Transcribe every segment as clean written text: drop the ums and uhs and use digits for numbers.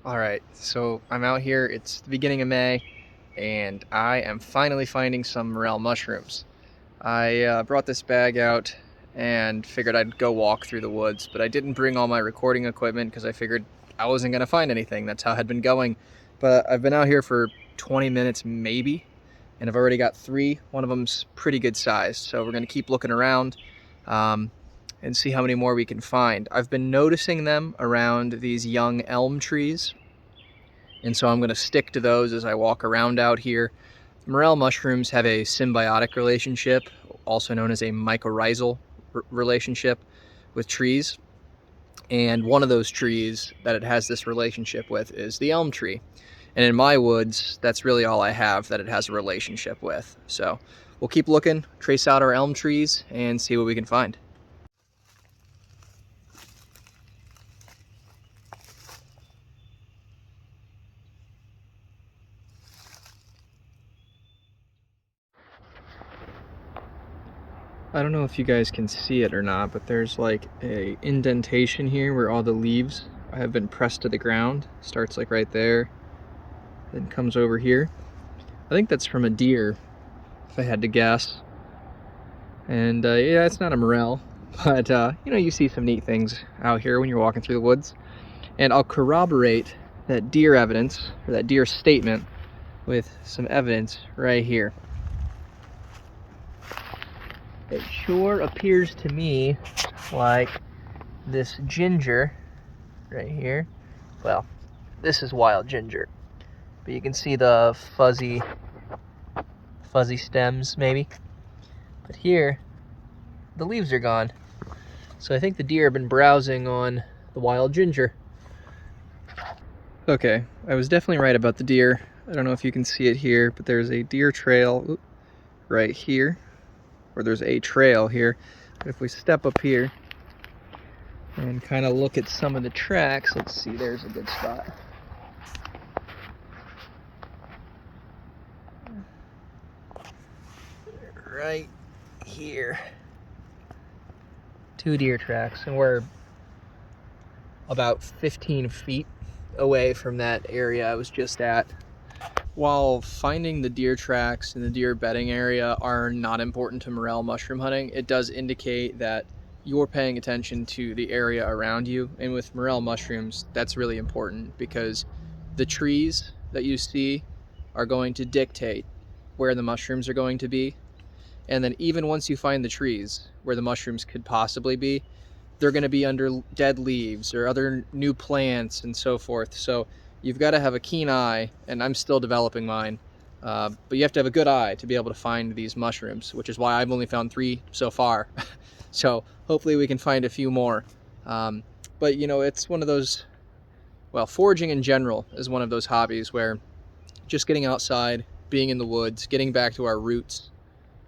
Alright, so I'm out here, it's the beginning of May, and I am finally finding some morel mushrooms. I brought this bag out and figured I'd go walk through the woods, but I didn't bring all my recording equipment because I figured I wasn't going to find anything. That's how I had been going. But I've been out here for 20 minutes maybe, and I've already got 3. One of them's pretty good size, so we're going to keep looking around um, and see how many more we can find. I've been noticing them around these young elm trees, and so I'm going to stick to those as I walk around out here. Morel mushrooms have a symbiotic relationship, also known as a mycorrhizal relationship, with trees. And one of those trees that it has this relationship with is the elm tree. And in my woods, that's really all I have that it has a relationship with. So we'll keep looking, trace out our elm trees, and see what we can find. I don't know if you guys can see it or not, but there's like a indentation here where all the leaves have been pressed to the ground. Starts like right there, then comes over here. I think that's from a deer, if I had to guess. And yeah, it's not a morel, but you know, you see some neat things out here when you're walking through the woods. And I'll corroborate that deer evidence, or that deer statement, with some evidence right here. It sure appears to me like this ginger right here, well, this is wild ginger, but you can see the fuzzy stems maybe, but here the leaves are gone, so I think the deer have been browsing on the wild ginger. Okay, I was definitely right about the deer. I don't know if you can see it here, but there's a deer trail right here, or there's a trail here. But if we step up here and kind of look at some of the tracks, let's see, there's a good spot. Right here. 2 deer tracks, and we're about 15 feet away from that area I was just at. While finding the deer tracks in the deer bedding area are not important to morel mushroom hunting, it does indicate that you're paying attention to the area around you. And with morel mushrooms, that's really important because the trees that you see are going to dictate where the mushrooms are going to be. And then even once you find the trees where the mushrooms could possibly be, they're going to be under dead leaves or other new plants and so forth. So you've got to have a keen eye, and I'm still developing mine, but you have to have a good eye to be able to find these mushrooms, which is why I've only found 3 so far. So hopefully we can find a few more. But you know, it's one of those, well, foraging in general is one of those hobbies where just getting outside, being in the woods, getting back to our roots,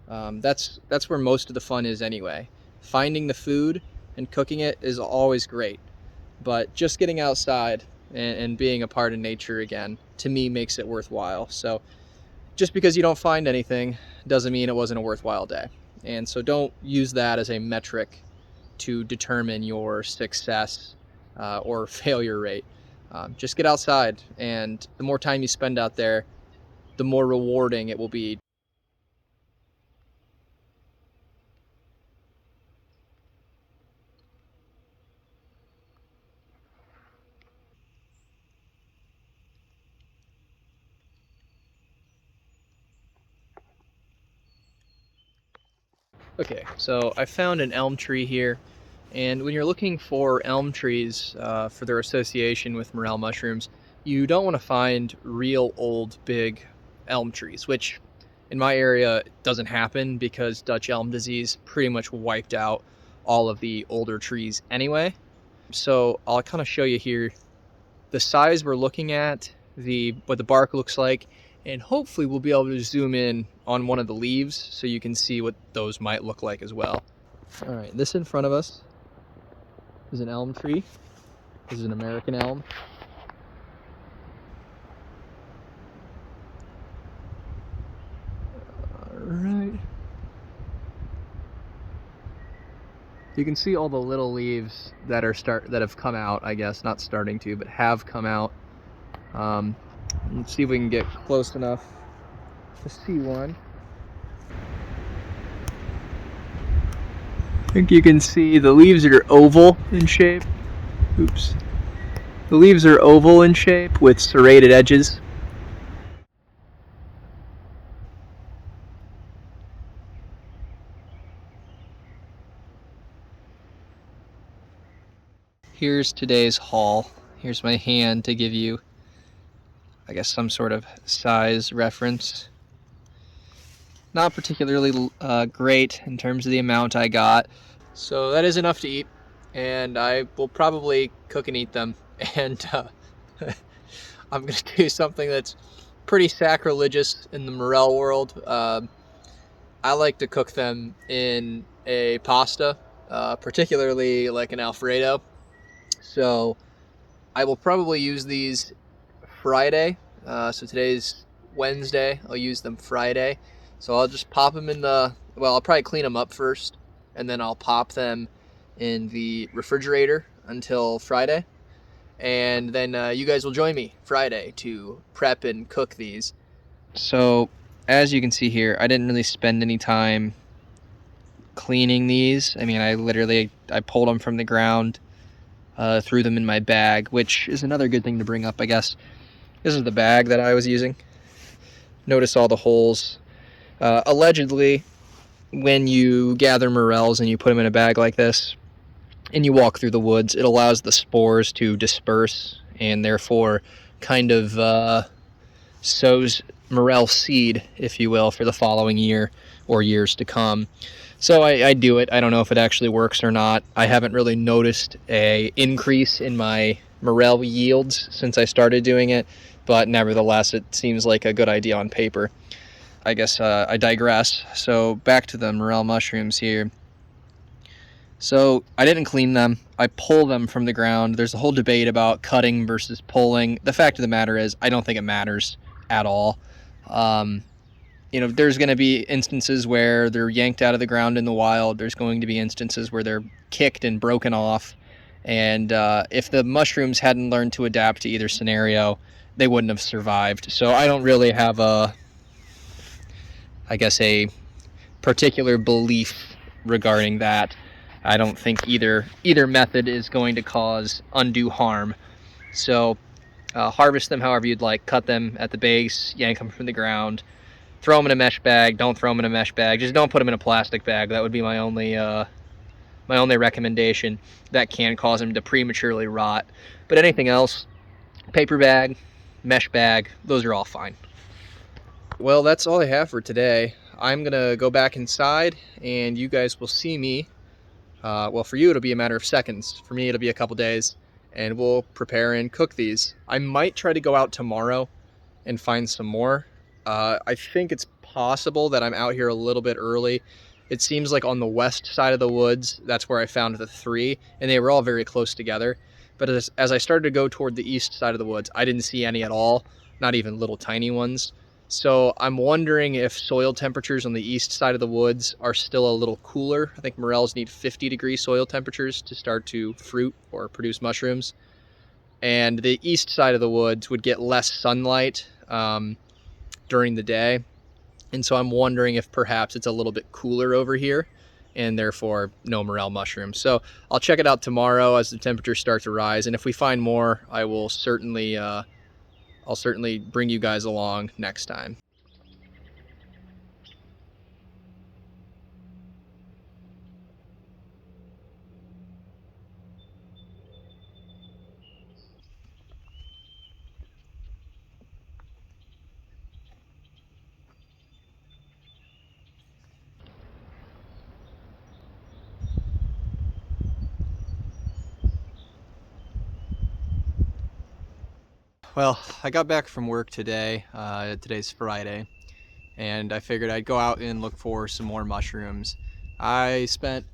that's where most of the fun is anyway. Finding the food and cooking it is always great, but just getting outside and being a part of nature again, to me, makes it worthwhile. So just because you don't find anything doesn't mean it wasn't a worthwhile day. And so don't use that as a metric to determine your success or failure rate. Just get outside, and the more time you spend out there, the more rewarding it will be. Okay, so I found an elm tree here, and when you're looking for elm trees for their association with morel mushrooms, you don't want to find real old big elm trees, which in my area doesn't happen because Dutch elm disease pretty much wiped out all of the older trees anyway. So I'll kind of show you here the size we're looking at, what the bark looks like, and hopefully we'll be able to zoom in on one of the leaves so you can see what those might look like as well. All right, this in front of us is an elm tree. This is an American elm. All right. You can see all the little leaves that have come out, I guess, not starting to, but have come out Let's see if we can get close enough to see one. I think you can see the leaves are oval in shape. Oops. The leaves are oval in shape with serrated edges. Here's today's haul. Here's my hand to give you, I guess, some sort of size reference. Not particularly great in terms of the amount I got. So that is enough to eat, and I will probably cook and eat them. And I'm going to do something that's pretty sacrilegious in the morel world. I like to cook them in a pasta, particularly like an Alfredo. So I will probably use these Friday. So today's Wednesday. I'll use them Friday. So I'll just pop them in the, well, I'll probably clean them up first, and then I'll pop them in the refrigerator until Friday. And then you guys will join me Friday to prep and cook these. So as you can see here, I didn't really spend any time cleaning these. I mean, I pulled them from the ground, threw them in my bag, which is another good thing to bring up, I guess. This is the bag that I was using. Notice all the holes. Allegedly, when you gather morels and you put them in a bag like this and you walk through the woods, it allows the spores to disperse and therefore kind of sows morel seed, if you will, for the following year or years to come. So I do it. I don't know if it actually works or not. I haven't really noticed a increase in my morel yields since I started doing it, but nevertheless, it seems like a good idea on paper. I guess I digress. So back to the morel mushrooms here. So I didn't clean them. I pull them from the ground. There's a whole debate about cutting versus pulling. The fact of the matter is, I don't think it matters at all. There's going to be instances where they're yanked out of the ground in the wild. There's going to be instances where they're kicked and broken off. And if the mushrooms hadn't learned to adapt to either scenario, they wouldn't have survived. So I don't really have a particular belief regarding that. I don't think either method is going to cause undue harm. So harvest them however you'd like. Cut them at the base, yank them from the ground, throw them in a mesh bag. Don't throw them in a mesh bag. Just don't put them in a plastic bag. That would be my only recommendation. That can cause them to prematurely rot. But anything else, paper bag, mesh bag, those are all fine. Well, that's all I have for today. I'm going to go back inside, and you guys will see me. Well, for you, it'll be a matter of seconds. For me, it'll be a couple days, and we'll prepare and cook these. I might try to go out tomorrow and find some more. I think it's possible that I'm out here a little bit early. It seems like on the west side of the woods, that's where I found the 3, and they were all very close together. But as I started to go toward the east side of the woods, I didn't see any at all, not even little tiny ones. So I'm wondering if soil temperatures on the east side of the woods are still a little cooler. I think morels need 50-degree soil temperatures to start to fruit or produce mushrooms. And the east side of the woods would get less sunlight during the day. And so I'm wondering if perhaps it's a little bit cooler over here and therefore no morel mushrooms. So I'll check it out tomorrow as the temperatures start to rise. And if we find more, I will certainly I'll certainly bring you guys along next time. Well, I got back from work today. Today's Friday, and I figured I'd go out and look for some more mushrooms. I spent,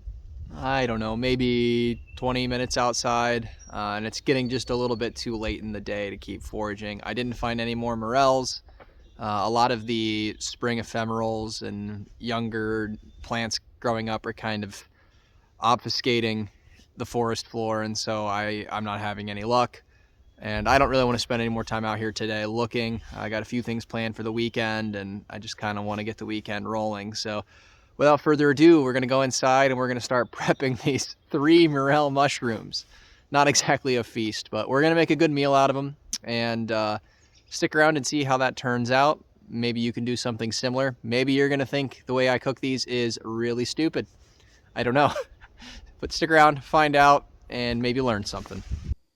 I don't know, maybe 20 minutes outside, and it's getting just a little bit too late in the day to keep foraging. I didn't find any more morels. A lot of the spring ephemerals and younger plants growing up are kind of obfuscating the forest floor, and so I'm not having any luck. And I don't really want to spend any more time out here today looking. I got a few things planned for the weekend, and I just kind of want to get the weekend rolling. So without further ado, we're going to go inside and we're going to start prepping these 3 morel mushrooms. Not exactly a feast, but we're going to make a good meal out of them. And stick around and see how that turns out. Maybe you can do something similar. Maybe you're going to think the way I cook these is really stupid. I don't know. But stick around, find out, and maybe learn something.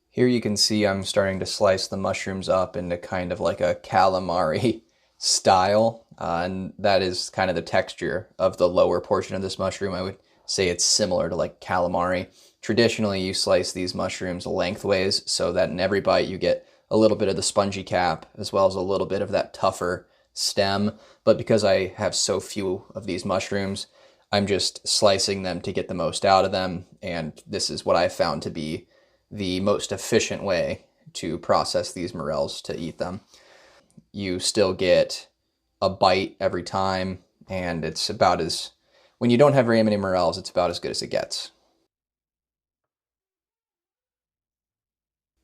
Here you can see I'm starting to slice the mushrooms up into kind of like a calamari style, and that is kind of the texture of the lower portion of this mushroom. I would say it's similar to like calamari. Traditionally, you slice these mushrooms lengthways so that in every bite you get a little bit of the spongy cap as well as a little bit of that tougher stem. But because I have so few of these mushrooms, I'm just slicing them to get the most out of them, and this is what I found to be the most efficient way to process these morels to eat them. You still get a bite every time, and it's about as, when you don't have very many morels, it's about as good as it gets.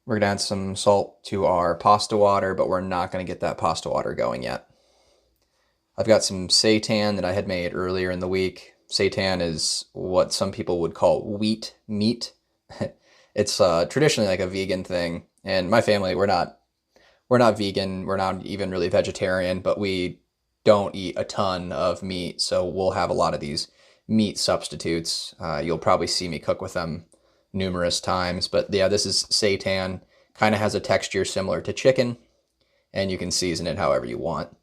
We're gonna add some salt to our pasta water, but we're not gonna get that pasta water going yet. I've got some seitan that I had made earlier in the week. Seitan is what some people would call wheat meat. It's traditionally like a vegan thing, and my family, we're not vegan, we're not even really vegetarian, but we don't eat a ton of meat, so we'll have a lot of these meat substitutes. You'll probably see me cook with them numerous times, but yeah, this is seitan. Kind of has a texture similar to chicken, and you can season it however you want.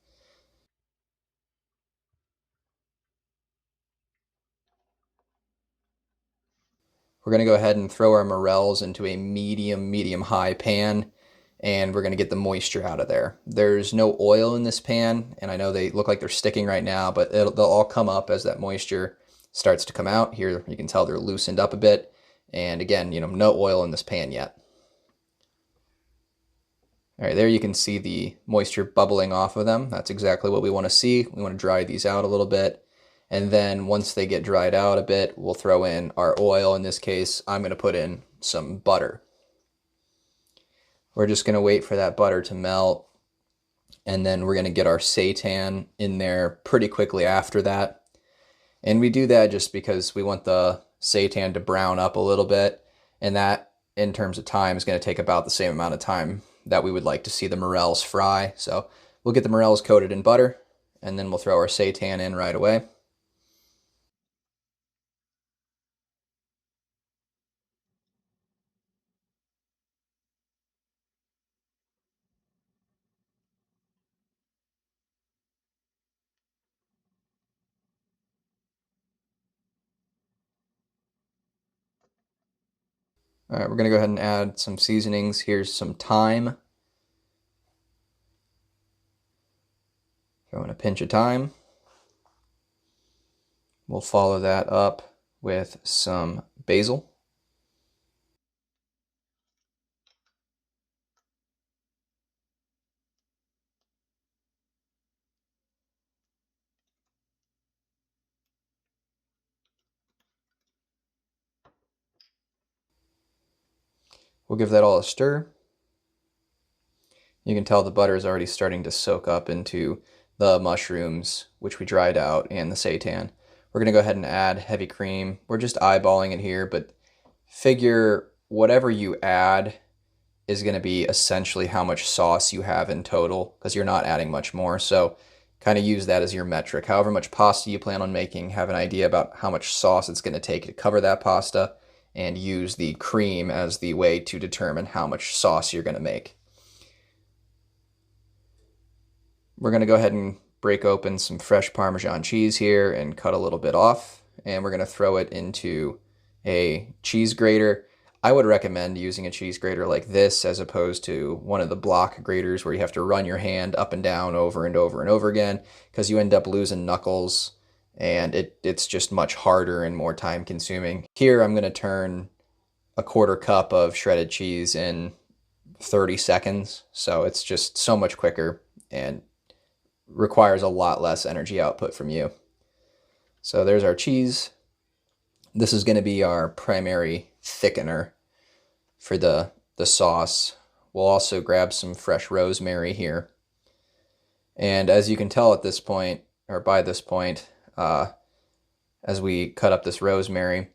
We're going to go ahead and throw our morels into a medium high pan, and we're going to get the moisture out of there. There's no oil in this pan, and I know they look like they're sticking right now, but they'll all come up as that moisture starts to come out. Here you can tell they're loosened up a bit, and again, no oil in this pan yet. All right, there you can see the moisture bubbling off of them. That's exactly what we want to see. We want to dry these out a little bit. And then once they get dried out a bit, we'll throw in our oil. In this case, I'm going to put in some butter. We're just going to wait for that butter to melt. And then we're going to get our seitan in there pretty quickly after that. And we do that just because we want the seitan to brown up a little bit. And that, in terms of time, is going to take about the same amount of time that we would like to see the morels fry. So we'll get the morels coated in butter, and then we'll throw our seitan in right away. All right, we're going to go ahead and add some seasonings. Here's some thyme. Throw in a pinch of thyme. We'll follow that up with some basil. We'll give that all a stir. You can tell the butter is already starting to soak up into the mushrooms, which we dried out, and the seitan. We're going to go ahead and add heavy cream. We're just eyeballing it here, but figure whatever you add is going to be essentially how much sauce you have in total, because you're not adding much more. So kind of use that as your metric. However much pasta you plan on making, have an idea about how much sauce it's going to take to cover that pasta, and use the cream as the way to determine how much sauce you're going to make. We're going to go ahead and break open some fresh Parmesan cheese here and cut a little bit off, and we're going to throw it into a cheese grater. I would recommend using a cheese grater like this as opposed to one of the block graters where you have to run your hand up and down over and over and over again, because you end up losing knuckles, and it's just much harder and more time consuming. Here I'm going to turn a quarter cup of shredded cheese in 30 seconds, so it's just so much quicker and requires a lot less energy output from you. So there's our cheese. This is going to be our primary thickener for the sauce. we'll also grab some fresh rosemary here. And as you can tell at this point, or by this point, as we cut up this rosemary,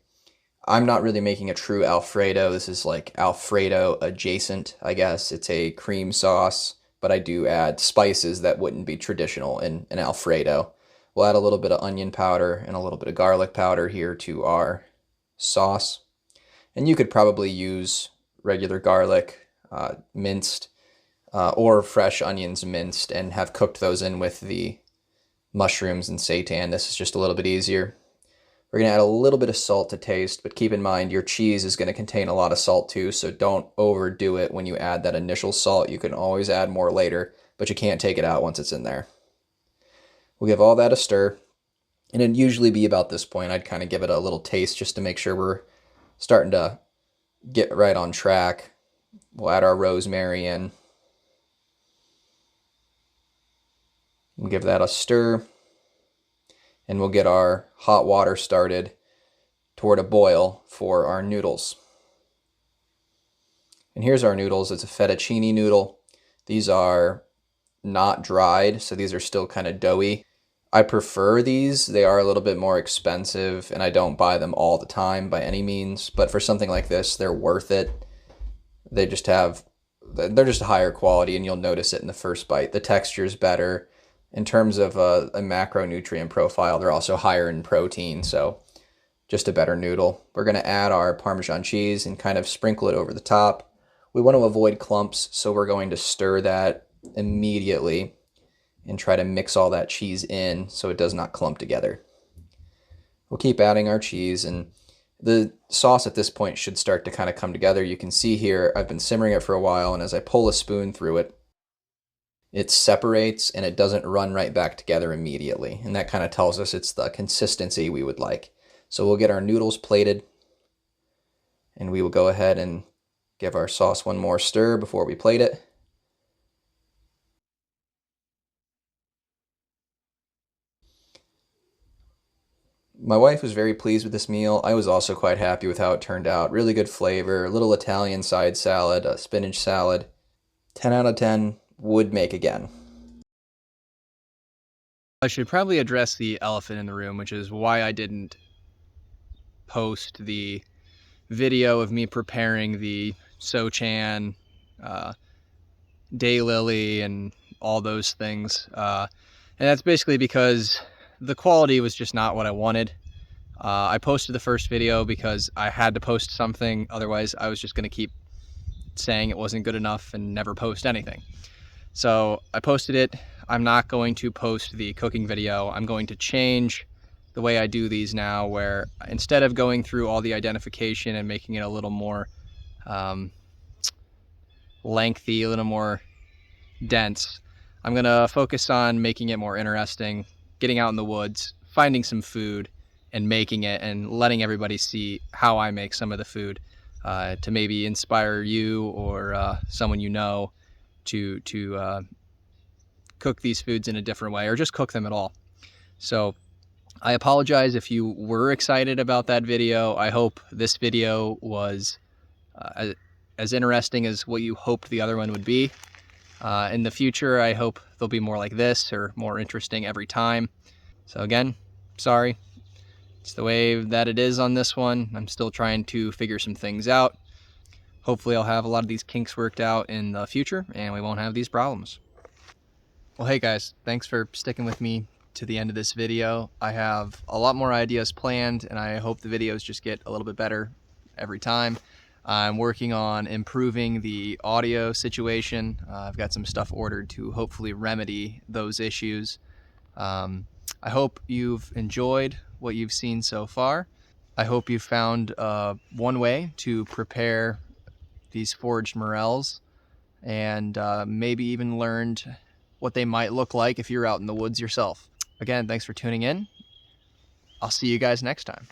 I'm not really making a true Alfredo. This is like Alfredo adjacent, I guess. It's a cream sauce, but I do add spices that wouldn't be traditional in an Alfredo. We'll add a little bit of onion powder and a little bit of garlic powder here to our sauce. And you could probably use regular garlic, minced, or fresh onions minced, and have cooked those in with the mushrooms and seitan. This is just a little bit easier. We're going to add a little bit of salt to taste, but keep in mind your cheese is going to contain a lot of salt too, so don't overdo it when you add that initial salt. You can always add more later, but you can't take it out once it's in there. We'll give all that a stir, and it'd usually be about this point. I'd kind of give it a little taste just to make sure we're starting to get right on track. We'll add our rosemary in. We'll give that a stir, and we'll get our hot water started toward a boil for our noodles. And here's our noodles. It's a fettuccine noodle. These are not dried, so these are still kind of doughy. I prefer these. They are a little bit more expensive, and I don't buy them all the time by any means, but for something like this, they're worth it. They're just higher quality, and you'll notice it in the first bite. The texture's better. In terms of a macronutrient profile, they're also higher in protein, so just a better noodle. We're going to add our Parmesan cheese and kind of sprinkle it over the top. We want to avoid clumps, so we're going to stir that immediately and try to mix all that cheese in so it does not clump together. We'll keep adding our cheese, and the sauce at this point should start to kind of come together. You can see here I've been simmering it for a while, and as I pull a spoon through it, it separates and it doesn't run right back together immediately. And that kind of tells us it's the consistency we would like. So we'll get our noodles plated, and we will go ahead and give our sauce one more stir before we plate it. My wife was very pleased with this meal. I was also quite happy with how it turned out. Really good flavor, a little Italian side salad, a spinach salad. 10 out of 10, would make again. I should probably address the elephant in the room, which is why I didn't post the video of me preparing the sochan, daylily, and all those things. And that's basically because the quality was just not what I wanted. I posted the first video because I had to post something, otherwise I was just going to keep saying it wasn't good enough and never post anything. So I posted it. I'm not going to post the cooking video. I'm going to change the way I do these now, where instead of going through all the identification and making it a little more lengthy, a little more dense, I'm gonna focus on making it more interesting, getting out in the woods, finding some food and making it, and letting everybody see how I make some of the food, to maybe inspire you or someone you know to cook these foods in a different way, or just cook them at all. So I apologize if you were excited about that video. I hope this video was as interesting as what you hoped the other one would be. In the future, I hope they'll be more like this, or more interesting every time. So again, sorry. It's the way that it is on this one. I'm still trying to figure some things out. Hopefully I'll have a lot of these kinks worked out in the future, and we won't have these problems. Well, hey guys, thanks for sticking with me to the end of this video. I have a lot more ideas planned, and I hope the videos just get a little bit better every time. I'm working on improving the audio situation. I've got some stuff ordered to hopefully remedy those issues. I hope you've enjoyed what you've seen so far. I hope you found one way to prepare these foraged morels, and maybe even learned what they might look like if you're out in the woods yourself. Again, thanks for tuning in. I'll see you guys next time.